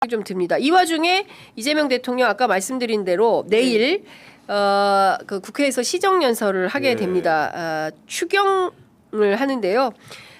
좀 듭니다. 이 와중에 이재명 대통령 아까 말씀드린 대로 내일 그 국회에서 시정연설을 하게 됩니다. 추경을 하는데요.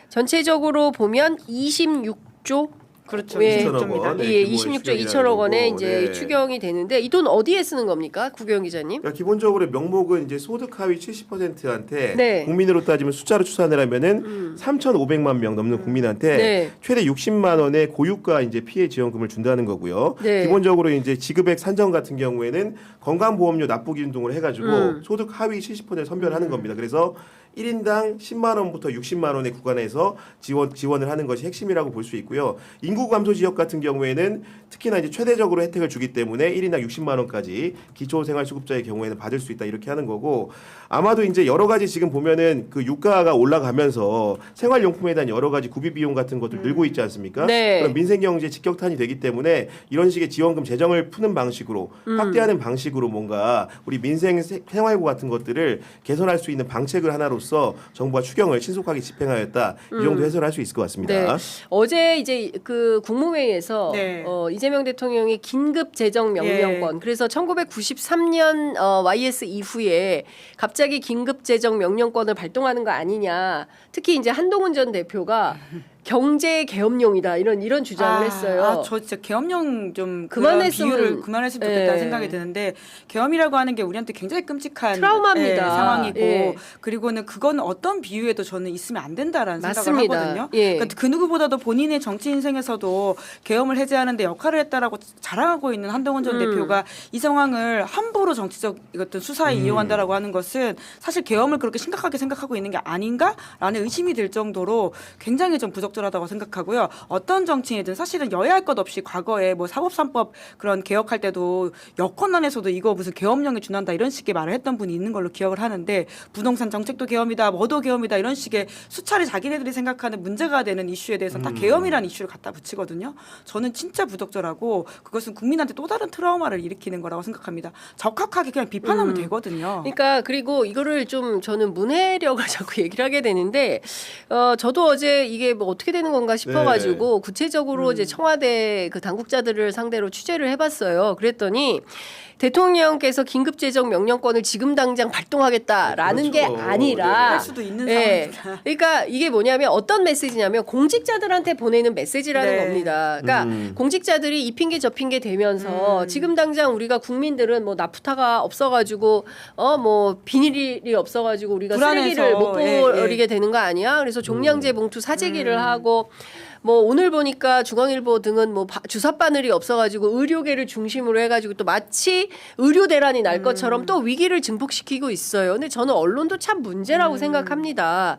전체적으로 보면 26조 그렇죠. 예, 2천억 원. 예, 26조 2천억 원에 이제 네. 추경이 되는데 이 돈 어디에 쓰는 겁니까, 구경 기자님? 그러니까 기본적으로 명목은 이제 소득 하위 70%한테 네. 국민으로 따지면 숫자로 추산을 하면은 3,500만 명 넘는 국민한테 네. 최대 60만 원의 고유가 이제 피해 지원금을 준다는 거고요. 네. 기본적으로 이제 지급액 산정 같은 경우에는 건강보험료 납부기준 등을 해가지고 소득 하위 70%를 선별하는 겁니다. 그래서 1인당 10만 원부터 60만 원의 구간에서 지원을 하는 것이 핵심이라고 볼 수 있고요. 인구 감소 지역 같은 경우에는 특히나 이제 최대적으로 혜택을 주기 때문에 1인당 60만 원까지 기초생활수급자의 경우에는 받을 수 있다 이렇게 하는 거고, 아마도 이제 여러 가지 지금 보면은 그 유가가 올라가면서 생활용품에 대한 여러 가지 구비 비용 같은 것들 늘고 있지 않습니까? 네. 그럼 민생경제 직격탄이 되기 때문에 이런 식의 지원금 재정을 푸는 방식으로 확대하는 방식으로 뭔가 우리 민생 생활고 같은 것들을 개선할 수 있는 방책을 하나로서 정부가 추경을 신속하게 집행하였다, 이 정도 해설할 수 있을 것 같습니다. 네. 어제 이제 그 국무회의에서 네. 이재명 대통령이 긴급 재정 명령권, 그래서 1993년 YS 이후에 갑자기 긴급 재정 명령권을 발동하는 거 아니냐. 특히 이제 한동훈 전 대표가 경제 계엄령이다 이런 주장을 했어요. 저 진짜 계엄령 좀 그만했으면- 비유를 그만했으면 좋겠다는 예. 생각이 드는데, 계엄이라고 하는 게 우리한테 굉장히 끔찍한 트라우마입니다. 상황이고, 예. 그리고는 그건 어떤 비유에도 저는 있으면 안 된다라는 생각을 맞습니다. 하거든요. 예. 그러니까 그 누구보다도 본인의 정치 인생에서도 계엄을 해제하는데 역할을 했다라고 자랑하고 있는 한동훈 전 대표가 이 상황을 함부로 정치적 어떤 수사에 이용한다라고 하는 것은 사실 계엄을 그렇게 심각하게 생각하고 있는 게 아닌가라는 의심이 들 정도로 굉장히 좀 부적절하다고 생각하고요. 어떤 정치인이든 사실은 여야할 것 없이 과거에 뭐 사법3법 그런 개혁할 때도 여권안에서도 이거 무슨 계엄령에 준한다 이런 식의 말을 했던 분이 있는 걸로 기억을 하는데, 부동산 정책도 계엄이다, 뭐도 계엄이다 이런 식의 수차례 자기네들이 생각하는 문제가 되는 이슈에 대해서 다 계엄이라는 이슈를 갖다 붙이거든요. 저는 진짜 부적절하고 그것은 국민한테 또 다른 트라우마를 일으키는 거라고 생각합니다. 적합하게 그냥 비판하면 되거든요. 그러니까 그리고 이거를 좀 저는 문해력을 자꾸 얘기를 하게 되는데, 저도 어제 이게 뭐 어떻게 되는 건가 싶어가지고 구체적으로 이제 청와대 그 당국자들을 상대로 취재를 해봤어요. 그랬더니 대통령께서 긴급재정 명령권을 지금 당장 발동하겠다라는 게 그렇죠. 아니라 할 수도 있는 예. 상황이다. 그러니까 이게 뭐냐면 어떤 메시지냐면 공직자들한테 보내는 메시지라는 네. 겁니다. 그러니까 공직자들이 이 핑계 저 핑계 대면서 지금 당장 우리가 국민들은 뭐 나프타가 없어가지고 뭐 비닐이 없어가지고 우리가 불안해서. 쓰레기를 못 예, 버리게 되는 거 아니야? 그래서 종량제 봉투 사재기를 하고 뭐 오늘 보니까 중앙일보 등은 뭐 주사 바늘이 없어가지고 의료계를 중심으로 해가지고 또 마치 의료 대란이 날 것처럼 또 위기를 증폭시키고 있어요. 근데 저는 언론도 참 문제라고 생각합니다.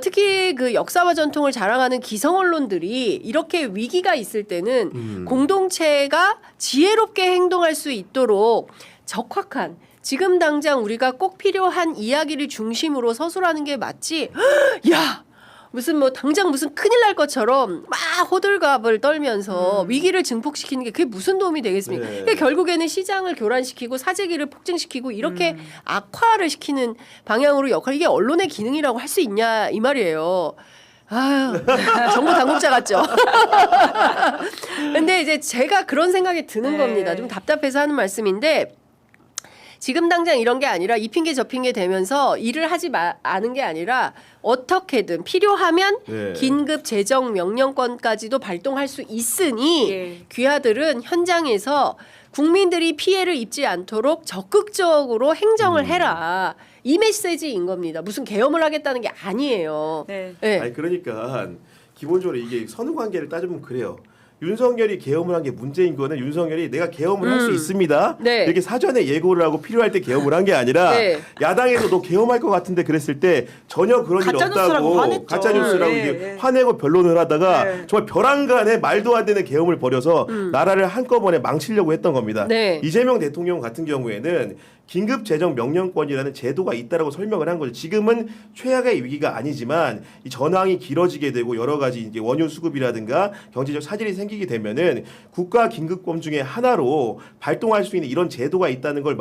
특히 그 역사와 전통을 자랑하는 기성 언론들이 이렇게 위기가 있을 때는 공동체가 지혜롭게 행동할 수 있도록 적확한, 지금 당장 우리가 꼭 필요한 이야기를 중심으로 서술하는 게 맞지. 야! 무슨 뭐 당장 무슨 큰일 날 것처럼 막 호들갑을 떨면서 위기를 증폭시키는 게 그게 무슨 도움이 되겠습니까? 네. 그게 결국에는 시장을 교란시키고 사재기를 폭증시키고 이렇게 악화를 시키는 방향으로 이게 언론의 기능이라고 할 수 있냐 이 말이에요. 아유, 정부 당국자 같죠. 근데 이제 제가 그런 생각이 드는 네. 겁니다. 좀 답답해서 하는 말씀인데, 지금 당장 이런 게 아니라 이 핑계 저 핑계 대면서 일을 하지 않은 게 아니라 어떻게든 필요하면 네. 긴급 재정 명령권까지도 발동할 수 있으니 예. 귀하들은 현장에서 국민들이 피해를 입지 않도록 적극적으로 행정을 해라. 이 메시지인 겁니다. 무슨 계엄을 하겠다는 게 아니에요. 네. 네. 아니 그러니까 기본적으로 이게 선후 관계를 따지면 그래요. 윤석열이 계엄을 한 게 문제인 거는 윤석열이 내가 계엄을 할 수 있습니다. 네. 이렇게 사전에 예고를 하고 필요할 때 계엄을 한 게 아니라 네. 야당에서 너 계엄할 것 같은데 그랬을 때 전혀 그런 일 가짜뉴스라고 없다고 화냈죠. 가짜뉴스라고 네, 이게 네. 화내고 변론을 하다가 네. 정말 벼랑간에 말도 안 되는 계엄을 벌여서 나라를 한꺼번에 망치려고 했던 겁니다. 네. 이재명 대통령 같은 경우에는 긴급 재정 명령권이라는 제도가 있다라고 설명을 한 거죠. 지금은 최악의 위기가 아니지만 이 전황이 길어지게 되고 여러 가지 이제 원유 수급이라든가 경제적 사질이 생기게 되면은 국가 긴급권 중에 하나로 발동할 수 있는 이런 제도가 있다는 걸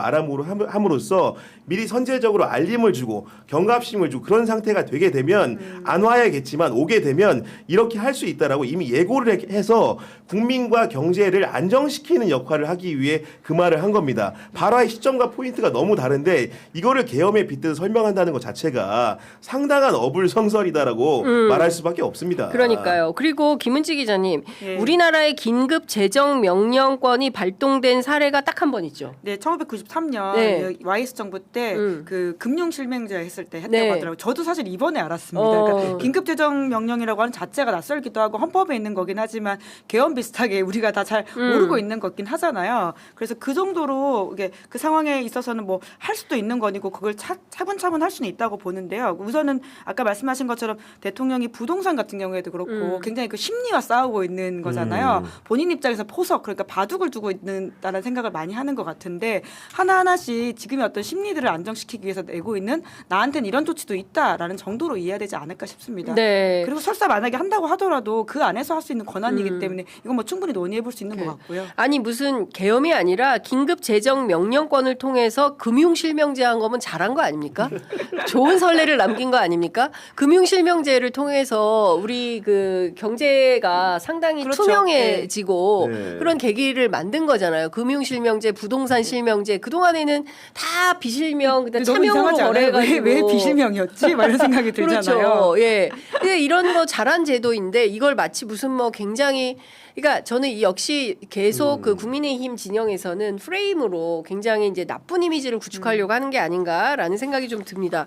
함으로써 미리 선제적으로 알림을 주고 경각심을 주고 그런 상태가 되게 되면 안 와야겠지만 오게 되면 이렇게 할 수 있다라고 이미 예고를 해서 국민과 경제를 안정시키는 역할을 하기 위해 그 말을 한 겁니다. 발화의 시점과 포인트가 너무 다른데 이거를 계엄에 빗대서 설명한다는 것 자체가 상당한 어불성설이다라고 말할 수밖에 없습니다. 그러니까요. 그리고 김은지 기자님, 예. 우리나라의 긴급 재정 명령권이 발동된 사례가 딱 한 번 있죠. 네, 1993년 네. YS 정부 때 그 금융 실명제 했을 때 했다고 네. 하더라고요. 저도 사실 이번에 알았습니다. 그러니까 긴급 재정 명령이라고 하는 자체가 낯설기도 하고 헌법에 있는 거긴 하지만 계엄 비슷하게 우리가 다 잘 모르고 있는 거긴 하잖아요. 그래서 그 정도로 이게 그 상황에 있어서는 뭐 할 수도 있는 거니고 그걸 차분차분 할 수는 있다고 보는데요. 우선은 아까 말씀하신 것처럼 대통령이 부동산 같은 경우에도 그렇고 굉장히 그 심리와 싸우고 있는 거잖아요. 본인 입장에서 포석 그러니까 바둑을 두고 있는다는 생각을 많이 하는 것 같은데 하나하나씩 지금의 어떤 심리들을 안정시키기 위해서 내고 있는 나한테는 이런 조치도 있다라는 정도로 이해해야 되지 않을까 싶습니다. 네. 그리고 설사 만약에 한다고 하더라도 그 안에서 할 수 있는 권한이기 때문에 이건 뭐 충분히 논의해 볼 수 있는 것 같고요. 아니 무슨 계엄이 아니라 긴급 재정 명령권을 통해서 금융 실명제 한 거면 잘한 거 아닙니까? 좋은 선례를 남긴 거 아닙니까? 금융 실명제를 통해서 우리 그 경제가 상당히 그렇죠. 투명해지고 네. 그런 계기를 만든 거잖아요. 금융 실명제, 부동산 실명제 그 동안에는 다 비실명, 그다음 너무 차명으로 이상하지 않아요? 거래해가지고 왜 비실명이었지? 막 이런 생각이 들잖아요. 그렇죠. 예. 근데 이런 거 잘한 제도인데 이걸 마치 무슨 뭐 굉장히 그러니까 저는 이 역시 계속 그 국민의힘 진영에서는 프레임으로 굉장히 이제 나쁜 이미지를 구축하려고 하는 게 아닌가라는 생각이 좀 듭니다.